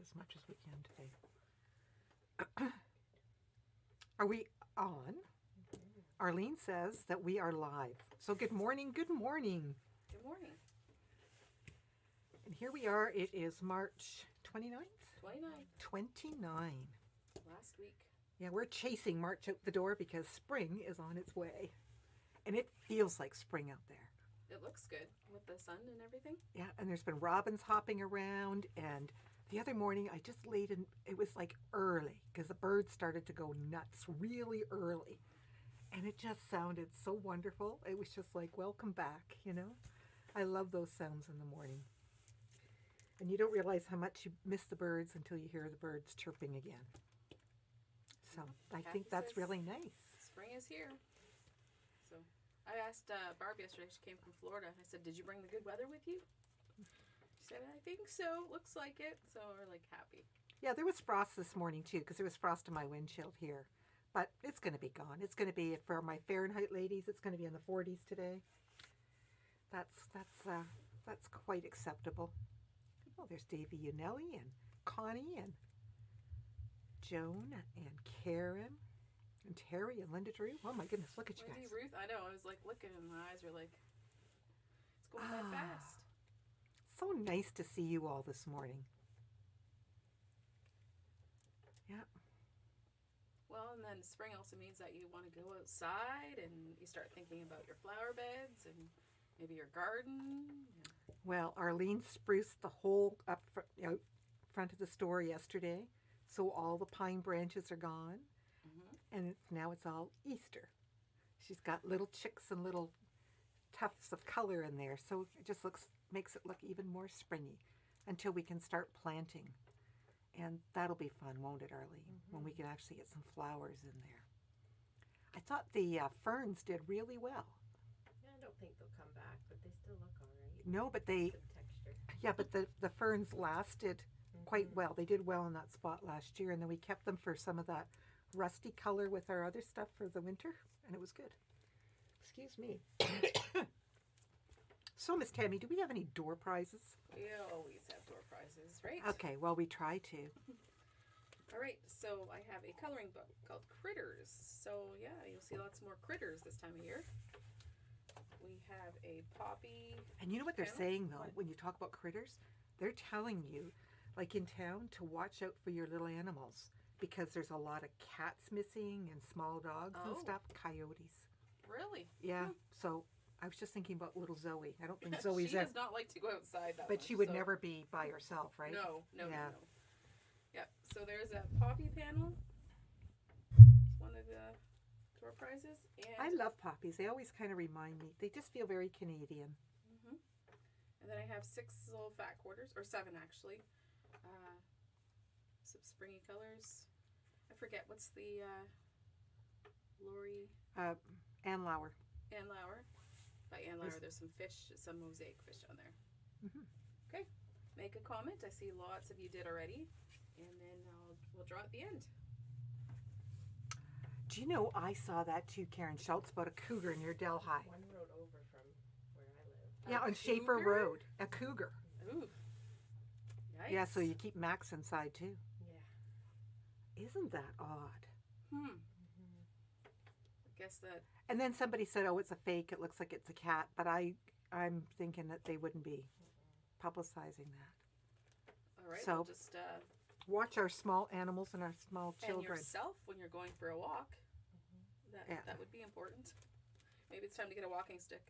as much as we can today. Are we on? Arlene says that we are live. So good morning, good morning. Good morning. And here we are. It is March 29th? 29. 29. Last week. Yeah, we're chasing March out the door because spring is on its way. And it feels like spring out there. It looks good with the sun and everything. Yeah, and there's been robins hopping around. And the other morning I just laid in, it was like early because the birds started to go nuts really early. And it just sounded so wonderful. It was just like, welcome back, you know. I love those sounds in the morning. And you don't realize how much you miss the birds until you hear the birds chirping again. So I think that's really nice. Spring is here. So I asked Barb yesterday, she came from Florida. I said, did you bring the good weather with you? She said, I think so. Looks like it. So we're like happy. Yeah, there was frost this morning too because there was frost in my windshield here. But it's going to be gone. It's going to be, for my Fahrenheit ladies, it's going to be in the 40s today. That's quite acceptable. Oh, there's Davy Unelli and Connie and Joan and Karen and Terry and Linda Drew. Oh my goodness, look at you Wendy, guys. Ruth, I know. I was like looking and my eyes were like, it's going that fast. So nice to see you all this morning. Yeah. Well, and then spring also means that you want to go outside and you start thinking about your flower beds and maybe your garden. Well, Arlene spruced the whole up front of the store yesterday, so all the pine branches are gone, and now it's all Easter. She's got little chicks and little tufts of color in there, so it just makes it look even more springy until we can start planting. And that'll be fun, won't it, Arlene? When we can actually get some flowers in there. I thought the ferns did really well. Yeah, I don't think they'll come back, but they still look all right. No, but they... Some texture. Yeah, but the ferns lasted quite well. They did well in that spot last year, and then we kept them for some of that rusty color with our other stuff for the winter, and it was good. Excuse me. So, Miss Tammy, do we have any door prizes? We always have door prizes, right? Okay, well, we try to. All right, so I have a coloring book called Critters. So, yeah, you'll see lots more critters this time of year. We have a poppy. And you know what they're panel? saying, though, What? when you talk about critters? They're telling you, like in town, to watch out for your little animals because there's a lot of cats missing and small dogs and Oh. stuff, coyotes. Really? Yeah, so I was just thinking about little Zoe. I don't think Zoe's she does not like to go outside that but much, she would so- never be by herself, right? No. Yeah. Yeah, so there's a poppy panel. It's one of the door prizes. And, I love poppies. They always kind of remind me. They just feel very Canadian. and then I have 6 little fat quarters, or 7 actually. Some springy colors. I forget, what's the Lori Ann Lauer. Ann Lauer? By Ann Lauer, there's some fish, some mosaic fish on there. Okay, make a comment. I see lots of you did already. And then we'll draw at the end. Do you know I saw that too, Karen Schultz, about a cougar near Delhi? One road over from where I live. Yeah, on Schaefer cougar? Road. A cougar. Ooh. Yikes. Yeah, so you keep Max inside too. Yeah. Isn't that odd? I guess that. And then somebody said, oh, it's a fake. It looks like it's a cat. But I'm thinking that they wouldn't be publicizing that. All right. So- We'll just Watch our small animals and our small and children. yourself when you're going for a walk. Yeah. That would be important. Maybe it's time to get a walking stick.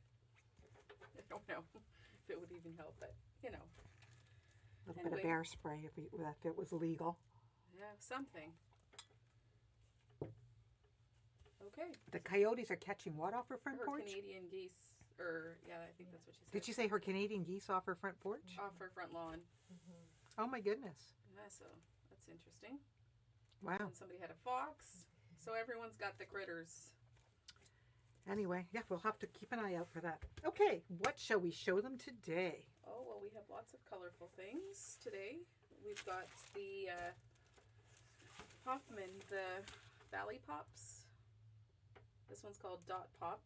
I don't know if it would even help, but you know. A little bit of bear spray if it was legal. Yeah, something. Okay. The coyotes are catching what off her front Her porch? Canadian geese, yeah, I think that's what she said. Did she say her Canadian geese off her front porch? Off her front lawn. Oh my goodness. Yeah, so that's interesting. Wow. And somebody had a fox. So everyone's got the critters. Anyway, yeah, we'll have to keep an eye out for that. Okay, what shall we show them today? Oh, well, we have lots of colorful things today. We've got the Hoffman, the Valley Pops. This one's called Dot Pop.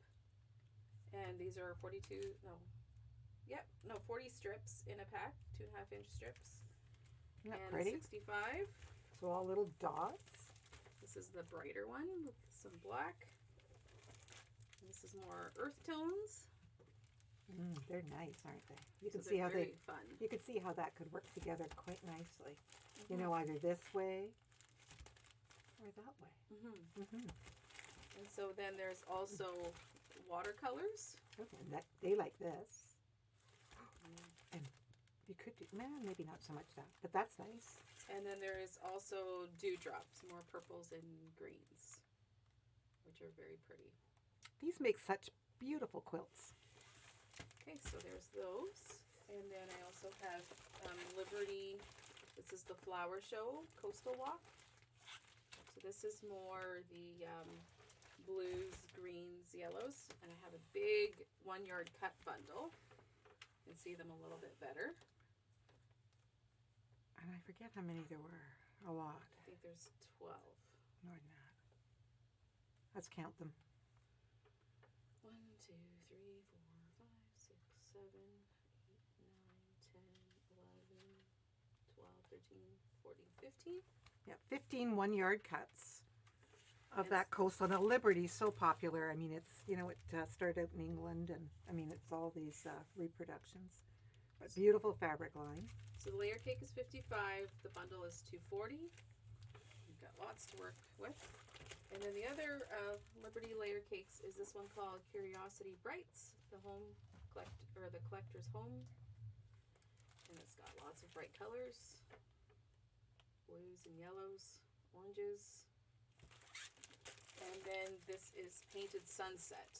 And these are 40 strips in a pack, 2.5-inch strips. Isn't that and pretty? 65. So all little dots. This is the brighter one with some black. And this is more earth tones. They're nice, aren't they? You So can see they're how very fun. you can see how that could work together quite nicely. You know, either this way or that way. And so then there's also watercolors. Okay, and they like this. And you could do, maybe not so much that, but that's nice. And then there is also dewdrops, more purples and greens, which are very pretty. These make such beautiful quilts. Okay, so there's those. And then I also have Liberty. This is the Flower Show Coastal Walk. So this is more the blues, greens, yellows. And I have a big 1 yard cut bundle. You can see them a little bit better. And I forget how many there were. A lot. I think there's 12. More than that. Let's count them. 1, 2, 3, 4, 5, 6, 7, 8, 9, 10, 11, 12, 13, 14, 15. Yeah, 15 1-yard cuts of Yes. that coastal. Now, Liberty's so popular. I mean, it's, you know, it started out in England, and I mean, it's all these reproductions. But beautiful fabric line. So the layer cake is 55. The bundle is 240. You've got lots to work with. And then the other Liberty layer cakes is this one called Curiosity Brights, the collector's home. And it's got lots of bright colors, blues and yellows, oranges. And then this is Painted Sunset,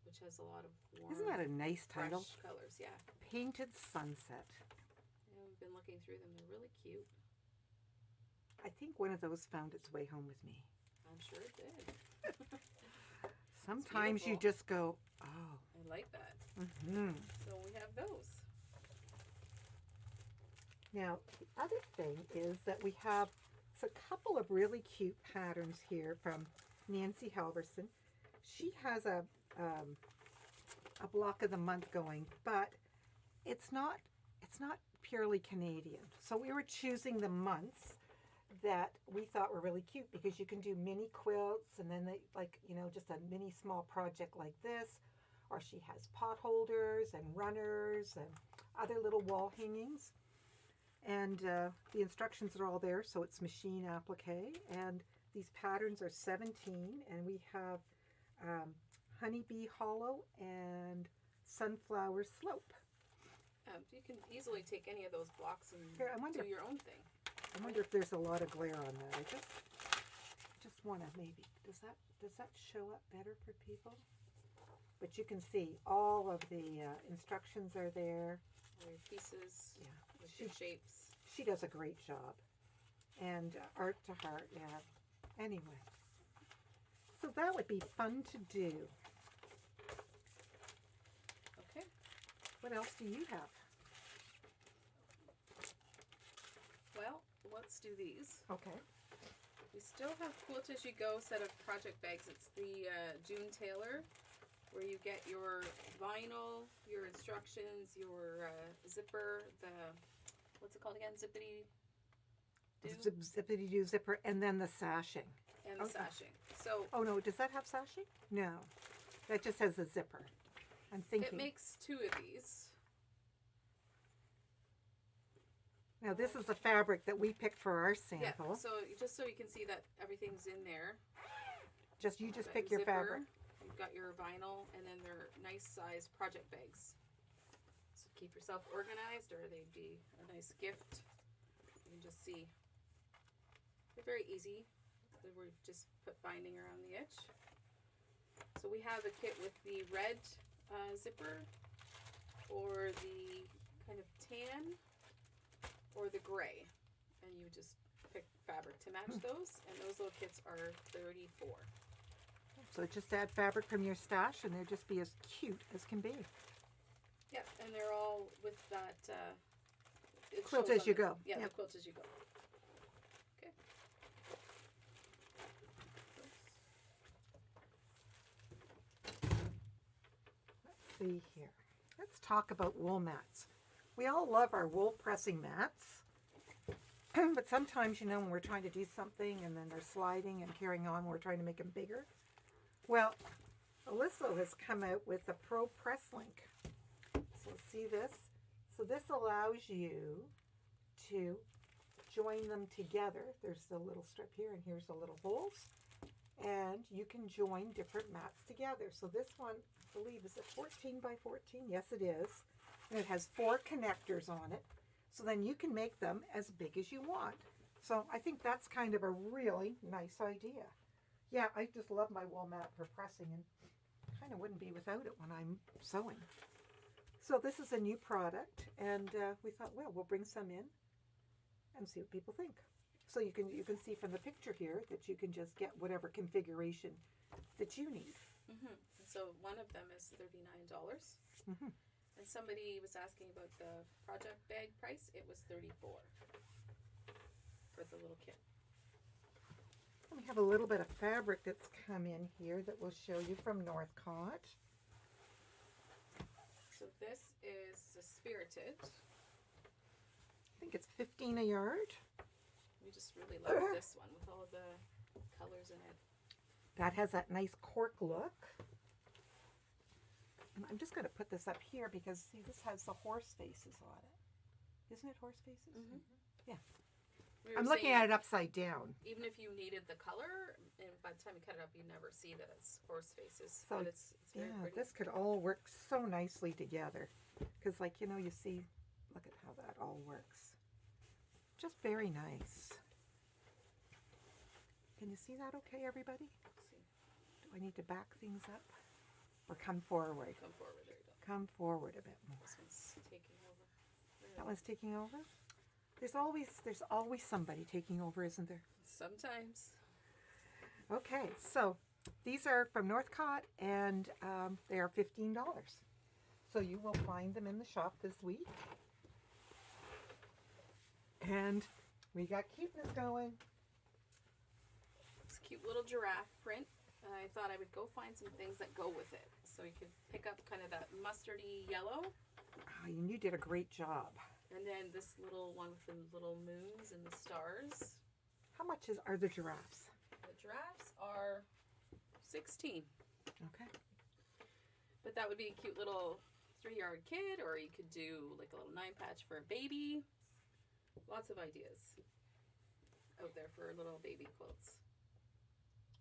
which has a lot of warm, Isn't that a nice title? fresh colors. Yeah. Painted Sunset. And we've been looking through them. They're really cute. I think one of those found its way home with me. I'm sure it did. Sometimes you beautiful. just go, oh. I like that. Mm-hmm. So we have those. Now, the other thing is that we have a couple of really cute patterns here from Nancy Halverson. She has a block of the month going, but it's not purely Canadian. So we were choosing the months that we thought were really cute because you can do mini quilts, and then they, like, you know, just a mini small project like this, or she has pot holders and runners and other little wall hangings. And the instructions are all there, so it's machine applique. And these patterns are 17, and we have Honeybee Hollow and Sunflower Slope. You can easily take any of those blocks and Here, I wonder do your own thing. I wonder if there's a lot of glare on that. I just want to maybe, does that show up better for people? But you can see all of the instructions are there. All your pieces Yeah. with your shapes. She does a great job. And art to heart, yeah. Anyway. So that would be fun to do. Okay. What else do you have? Well, let's do these. Okay. We still have Quilt As You Go set of project bags. It's the June Taylor, where you get your vinyl, your instructions, your zipper, the, what's it called again? Zippity do? Zippity doo zipper, and then the sashing. And the Okay. sashing. So Oh no, does that have sashing? No. That just has a zipper. I'm thinking. it makes 2 of these. Now this is the fabric that we picked for our Yeah, sample. so just so you can see that everything's in there. You just Got pick your zipper, fabric. You've got your vinyl, and then they're nice size project bags. So keep yourself organized, or they'd be a nice gift. You can just see. They're very easy. We just put binding around the edge. So we have a kit with the red zipper, or the kind of tan, or the gray. And you just pick fabric to match those, and those little kits are $34. So just add fabric from your stash and they'll just be as cute as can be. Yep, and they're all with that. It Quilt shows as on you the- go. Yeah, Yep. the quilt as you go. Okay. Let's see here. Let's talk about wool mats. We all love our wool pressing mats. But sometimes, you know, when we're trying to do something and then they're sliding and carrying on, we're trying to make them bigger. Well, Alyssa has come out with the Pro Press Link. So see this? So this allows you to join them together. There's the little strip here, and here's the little holes. And you can join different mats together. So this one, I believe, is it 14 by 14? Yes, it is. And it has 4 connectors on it. So then you can make them as big as you want. So I think that's kind of a really nice idea. Yeah, I just love my wool mat for pressing, and kind of wouldn't be without it when I'm sewing. So this is a new product, and we thought, well, we'll bring some in and see what people think. So you can see from the picture here that you can just get whatever configuration that you need. Mm-hmm. So one of them is $39. Mm-hmm. And somebody was asking about the project bag price. It was $34 for the little kit. We have a little bit of fabric that's come in here that we'll show you from Northcott. So this is the Spirited. I think it's 15 a yard. We just really love this one with all of the colors in it. That has that nice cork look. And I'm just going to put this up here because, see, this has the horse faces on it. Isn't it horse faces? Mm-hmm. Yeah. We were I'm looking saying, at it upside down. even if you needed the color, and by the time you cut it up, you never see that it's horse faces. So, but it's very Yeah, pretty. this could all work so nicely together. Because, like, you know, you see, look at how that all works. Just very nice. Can you see that okay, everybody? Let's see. Do I need to back things up? Or come forward? Come forward. There you go. Come forward a bit more. This one's taking over. There you That go. one's taking over? There's always somebody taking over, isn't there? Sometimes. Okay, so these are from Northcott, and they are $15. So you will find them in the shop this week. And we got cuteness going. This cute little giraffe print. I thought I would go find some things that go with it. So you could pick up kind of that mustardy yellow. Oh, and you did a great job. And then this little one with the little moons and the stars. How much are the giraffes? The giraffes are 16. Okay. But that would be a cute little 3-yard kid, or you could do like a little 9-patch for a baby. Lots of ideas out there for little baby quilts.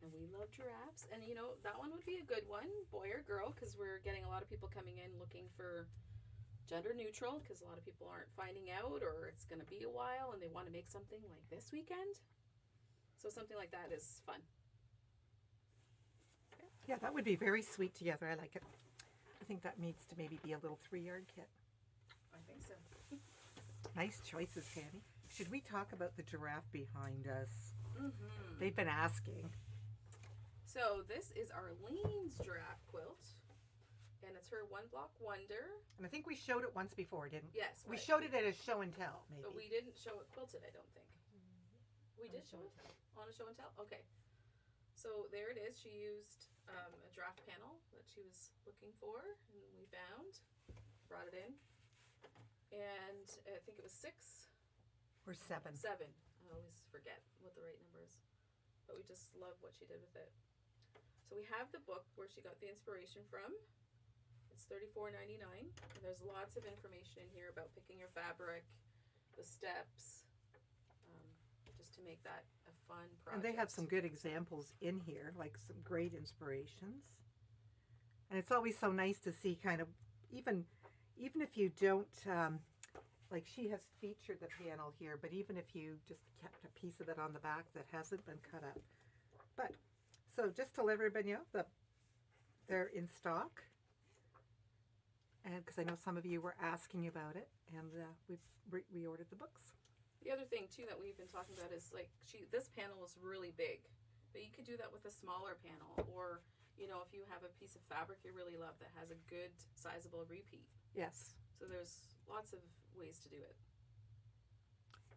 And we love giraffes. And you know, that one would be a good one, boy or girl, because we're getting a lot of people coming in looking for gender neutral, because a lot of people aren't finding out, or it's going to be a while and they want to make something like this weekend. So something like that is fun. Yeah, that would be very sweet together. I like it. I think that needs to maybe be a little 3-yard kit. I think so. Nice choices, Tammy. Should we talk about the giraffe behind us? Mm-hmm. They've been asking. So this is Arlene's giraffe quilt, and it's her 1-block wonder. And I think we showed it once before, didn't we? Yes, We but- showed it at a show and tell, maybe. But we didn't show it quilted, I don't think. We On did a show show it and tell. on a show and tell? Okay. So there it is. She used a draft panel that she was looking for, and we found, brought it in. And I think it was 6, Or 7. 7. I always forget what the right number is. But we just love what she did with it. So we have the book where she got the inspiration from. It's $34.99. And there's lots of information in here about picking your fabric, the steps, just to make that a fun project. And they have some good examples in here, like some great inspirations. And it's always so nice to see kind of, even if you don't, like she has featured the panel here, but even if you just kept a piece of it on the back that hasn't been cut up. But, so just to let everybody know, they're in stock. And because I know some of you were asking about it, and we've reordered the books. The other thing too that we've been talking about is like this panel is really big, but you could do that with a smaller panel, or you know, if you have a piece of fabric you really love that has a good sizable repeat. Yes. So there's lots of ways to do it.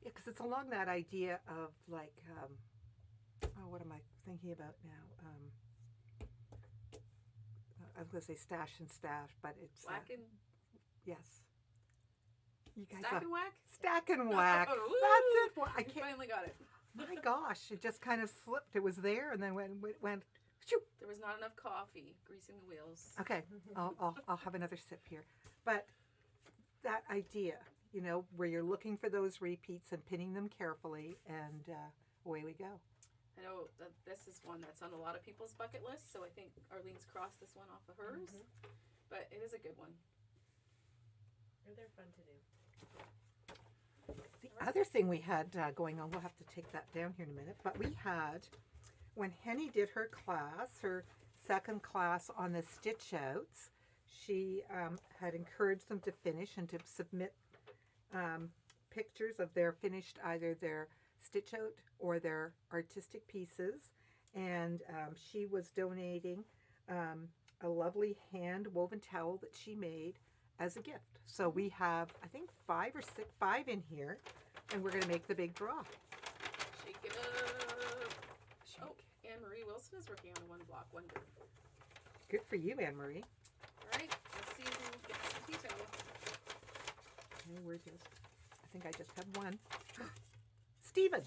Yeah, because it's along that idea of like, what am I thinking about now? I was going to say stash and stash, but it's Black and yes. You guys Stack and whack? stack and whack. Woo! That's it. Well, I You can't. finally got it. My gosh, it just kind of slipped. It was there, and then went. Shoo. There was not enough coffee greasing the wheels. Okay, I'll have another sip here. But that idea, you know, where you're looking for those repeats and pinning them carefully, and away we go. I know that this is one that's on a lot of people's bucket list, so I think Arlene's crossed this one off of hers. But it is a good one. They're fun to do. The other thing we had going on, we'll have to take that down here in a minute, but we had, when Henny did her class, her second class on the stitch outs, she had encouraged them to finish and to submit pictures of their finished, either their stitch out or their artistic pieces. And she was donating a lovely hand woven towel that she made as a gift. So we have, I think, five in here, and we're going to make the big draw. Shake it up. Oh, Anne Marie Wilson is working on a one block wonder. Good for you, Anne Marie. All right, let's see who gets the tea towel. Okay, we're just, I think I just have one. Stephen.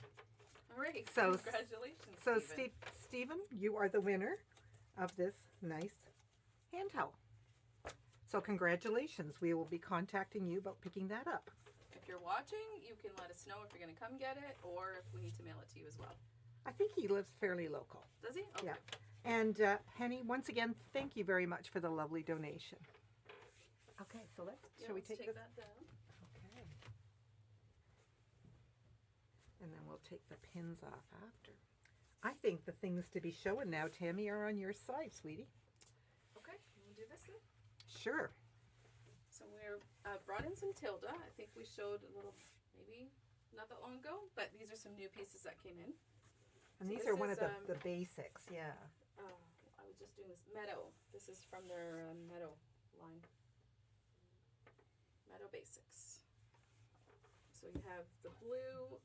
All right, So- congratulations, So Stephen. Stephen, you are the winner of this nice hand towel. So congratulations. We will be contacting you about picking that up. If you're watching, you can let us know if you're going to come get it or if we need to mail it to you as well. I think he lives fairly local. Does he? Okay. Yeah. And Henny, once again, thank you very much for the lovely donation. Okay, so Yeah, shall we let's take this? that down? Okay. And then we'll take the pins off after. I think the things to be showing now, Tammy, are on your side, sweetie. Okay, we'll do this then. Sure. So we're brought in some Tilda. I think we showed a little, maybe not that long ago, but these are some new pieces that came in. And So these this are one is, of the basics, yeah. I was just doing this Meadow. This is from their Meadow line. Meadow Basics. So you have the blue,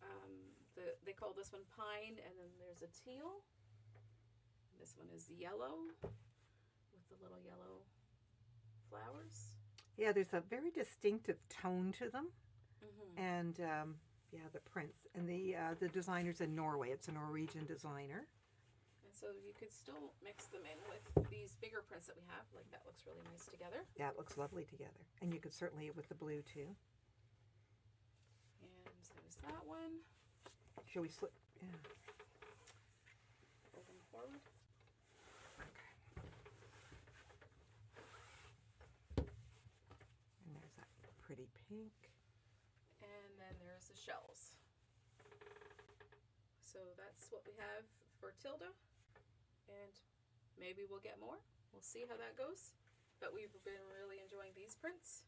they call this one pine, and then there's a teal. This one is yellow with the little yellow flowers. Yeah, there's a very distinctive tone to them. Mm-hmm. And yeah, the prints. And the designer's in Norway. It's a Norwegian designer. And so you could still mix them in with these bigger prints that we have. Like that looks really nice together. Yeah, it looks lovely together. And you could certainly with the blue too. And there's that one. Shall we slip? Yeah. Pull them forward. Okay. And there's that pretty pink. And then there's the shells. So that's what we have for Tilda. And maybe we'll get more. We'll see how that goes. But we've been really enjoying these prints.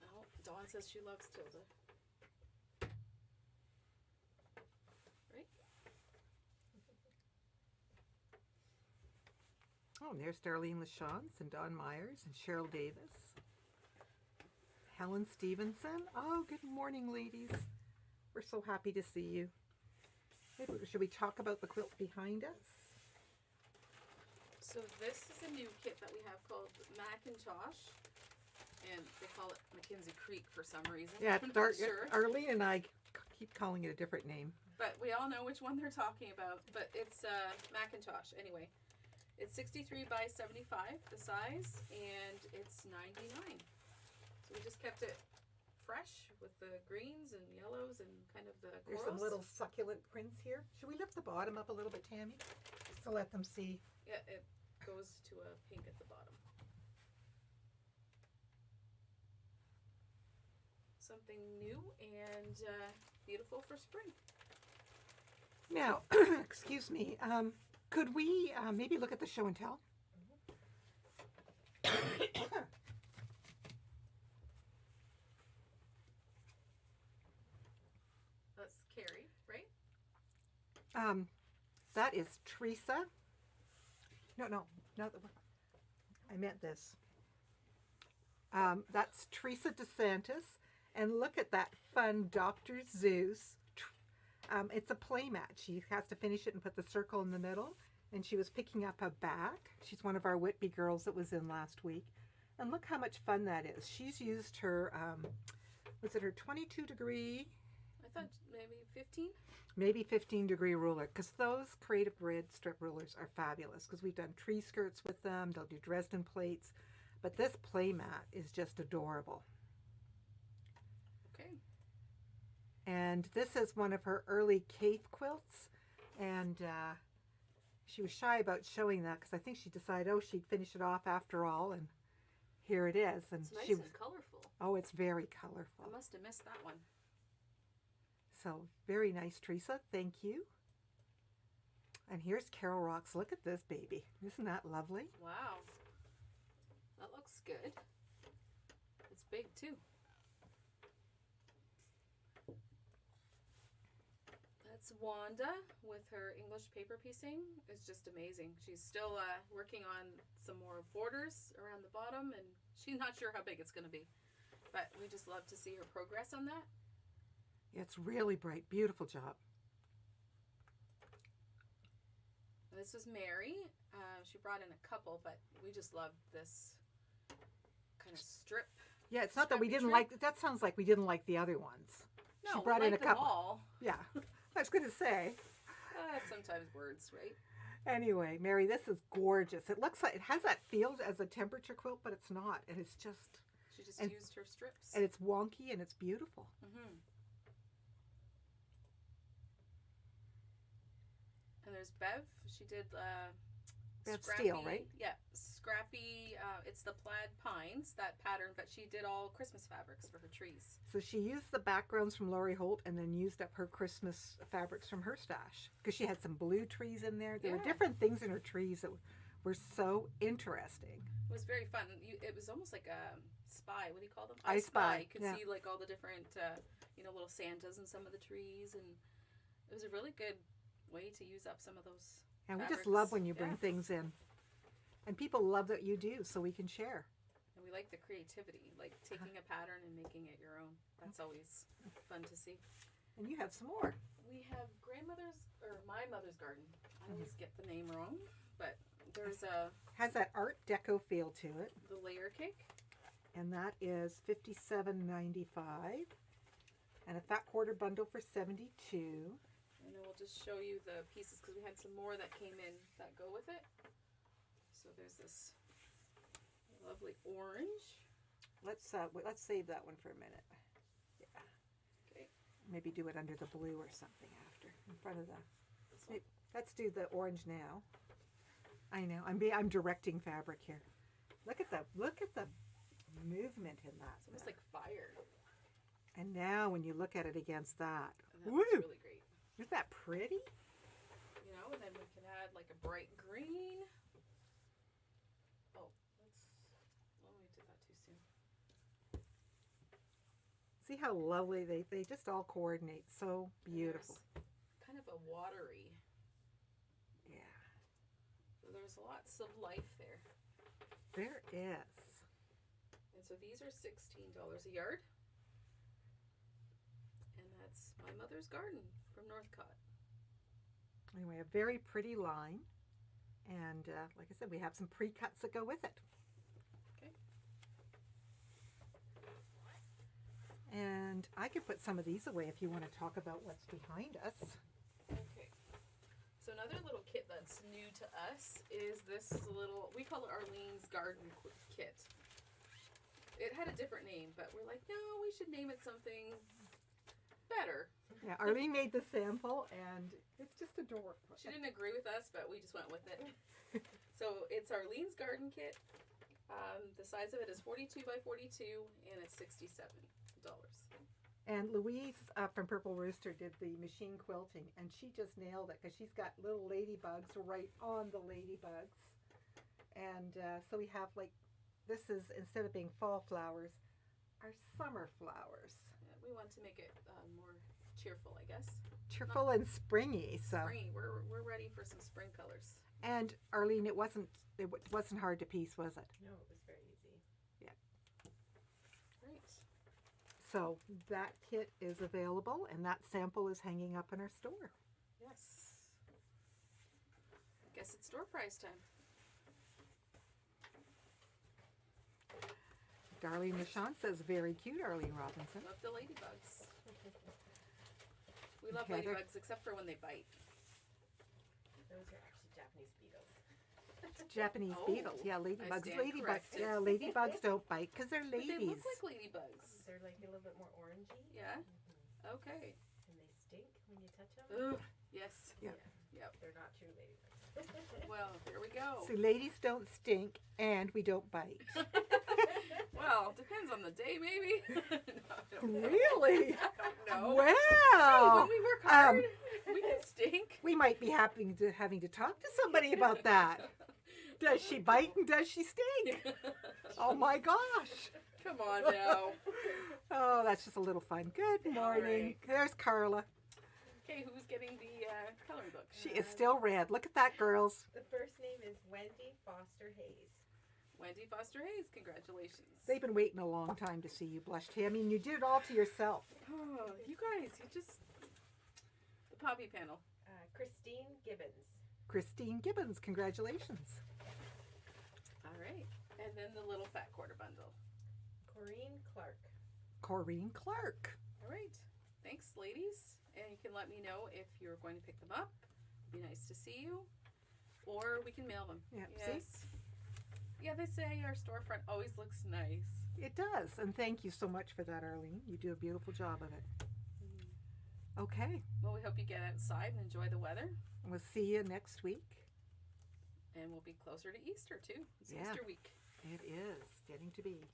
Oh, Dawn says she loves Tilda. Right? Oh, and there's Darlene Lachance and Dawn Myers and Cheryl Davis. Helen Stevenson. Oh, good morning, ladies. We're so happy to see you. Maybe, should we talk about the quilt behind us? So this is a new kit that we have called Macintosh. And they call it Mackenzie Creek for some reason. Yeah, I'm not sure. Arlene and I keep calling it a different name. But we all know which one they're talking about. But it's Macintosh anyway. It's 63 by 75, the size, and it's $99. So we just kept it fresh with the greens and yellows and kind of the There's corals. some little succulent prints here. Should we lift the bottom up a little bit, Tammy? Just to let them see. Yeah, it goes to a pink at the bottom. Something new and beautiful for spring. Now, excuse me, could we maybe look at the show and tell? That's Carrie, right? That is Teresa. No, I meant this. That's Teresa DeSantis. And look at that fun Dr. Zeus. It's a play mat. She has to finish it and put the circle in the middle. And she was picking up a back. She's one of our Whitby girls that was in last week. And look how much fun that is. She's used her, was it her 22 degree, I thought maybe 15. maybe 15-degree ruler, because those Creative Grid strip rulers are fabulous, because we've done tree skirts with them. They'll do Dresden plates. But this play mat is just adorable. Okay. And this is one of her early Caith quilts. And she was shy about showing that because I think she decided, oh, she'd finish it off after all. And here it is. And It's nice she and was, colorful. oh, it's very colorful. I must have missed that one. So very nice, Teresa. Thank you. And here's Carol Rocks. Look at this baby. Isn't that lovely? Wow. That looks good. It's big too. That's Wanda with her English paper piecing. It's just amazing. She's still working on some more borders around the bottom, and she's not sure how big it's going to be. But we just love to see her progress on that. It's really bright. Beautiful job. And this was Mary. She brought in a couple, but we just love this kind of strip. Yeah, it's not that we Strappy didn't strip. like, that sounds like we didn't like the other ones. No, She brought we in like a them couple. all. Yeah, I was going to say. Sometimes words, right? Anyway, Mary, this is gorgeous. It looks like it has that feel as a temperature quilt, but it's not. And it's just, She just And- used her strips. and it's wonky and it's beautiful. Mm-hmm. And there's Bev. She did Bev Scrappy, Steele, right? Yeah, Scrappy. It's the plaid pines, that pattern, but she did all Christmas fabrics for her trees. So she used the backgrounds from Laurie Holt and then used up her Christmas fabrics from her stash because she had some blue trees in there. There were Yeah. different things in her trees that were so interesting. It was very fun. It was almost like a spy. What do you call them? I Spy, You could yeah. see like all the different, little Santas in some of the trees, and it was a really good way to use up some of those. And we just Fabrics, love when you bring yeah. things in. And people love that you do, so we can share. And we like the creativity, like taking a pattern and making it your own. That's always fun to see. And you have some more. We have my mother's garden. I always get the name wrong, but there's Has that Art Deco feel to it. the layer cake. And that is $57.95. And a fat quarter bundle for $72. And then we'll just show you the pieces because we had some more that came in that go with it. So there's this lovely orange. Let's save that one for a minute. Yeah. Okay. Maybe do it under the blue or something after, in front of the. This one. Let's do the orange now. I know. I'm directing fabric here. Look at the movement in that. It's almost like fire. And now when you look at it against that, And that woo! looks really great. Isn't that pretty? You know, and then we can add like a bright green. Oh, we did that too soon. See how lovely they just all coordinate so beautiful. There's kind of a watery. Yeah, So there's lots of life there. there is. And so these are $16 a yard. And that's my mother's garden from Northcott. Anyway, a very pretty line. And like I said, we have some pre-cuts that go with it. Okay. And I could put some of these away if you want to talk about what's behind us. Okay. So another little kit that's new to us is this little, we call it Arlene's Garden Kit. It had a different name, but we're like, no, we should name it something better. Yeah, Arlene made the sample, and it's just adorable. She didn't agree with us, but we just went with it. So it's Arlene's Garden Kit. The size of it is 42 by 42, and it's $67. And Louise from Purple Rooster did the machine quilting, and she just nailed it because she's got little ladybugs right on the ladybugs. And so we have this is, instead of being fall flowers, our summer flowers. Yeah, we want to make it more cheerful, I guess. Cheerful and springy. So. Spring. We're ready for some spring colors. And Arlene, it wasn't hard to piece, was it? No, it was very easy. Great. So that kit is available, and that sample is hanging up in our store. Yes. Guess it's store price time. Darlene Michon says, very cute, Arlene Robinson. Love the ladybugs. We love Heather. ladybugs except for when they bite. Those are actually Japanese beetles. Japanese Oh, beetles. Yeah, I ladybugs. stand Ladybugs. corrected. Yeah, ladybugs don't bite because they're But they ladies. look like ladybugs. They're like a little bit more orangey. Yeah. Mhm. Okay. And they stink when you touch them. Ugh. Yes. Yeah. Yep. They're not true ladybugs. Well, here we go. So ladies don't stink and we don't bite. Well, depends on the day, maybe. No, I don't know. Really? I don't know. Wow. Hey, when we work hard, we can stink. We might be having to talk to somebody about that. Does she bite and does she stink? Oh my gosh. Come on now. Oh, that's just a little fun. Good morning. right. There's Carla. Okay, who's getting the coloring book? She is still red. Look at that, girls. The first name is Wendy Foster Hayes. Wendy Foster Hayes. Congratulations. They've been waiting a long time to see you blush, Tammy, and you did it all to yourself. Oh, you guys, you just the poppy panel. Christine Gibbons. Christine Gibbons, congratulations. All right, and then the little fat quarter bundle. Corrine Clark. Corrine Clark. All right, thanks, ladies. And you can let me know if you're going to pick them up. It'd be nice to see you, or we can mail them. Yeah, Yes. see? Yeah, they say our storefront always looks nice. It does, and thank you so much for that, Arlene. You do a beautiful job of it. Okay, Well, we hope you get outside and enjoy the weather. we'll see you next week. And we'll be closer to Easter, too. It's Yeah. Easter week. It is getting to be.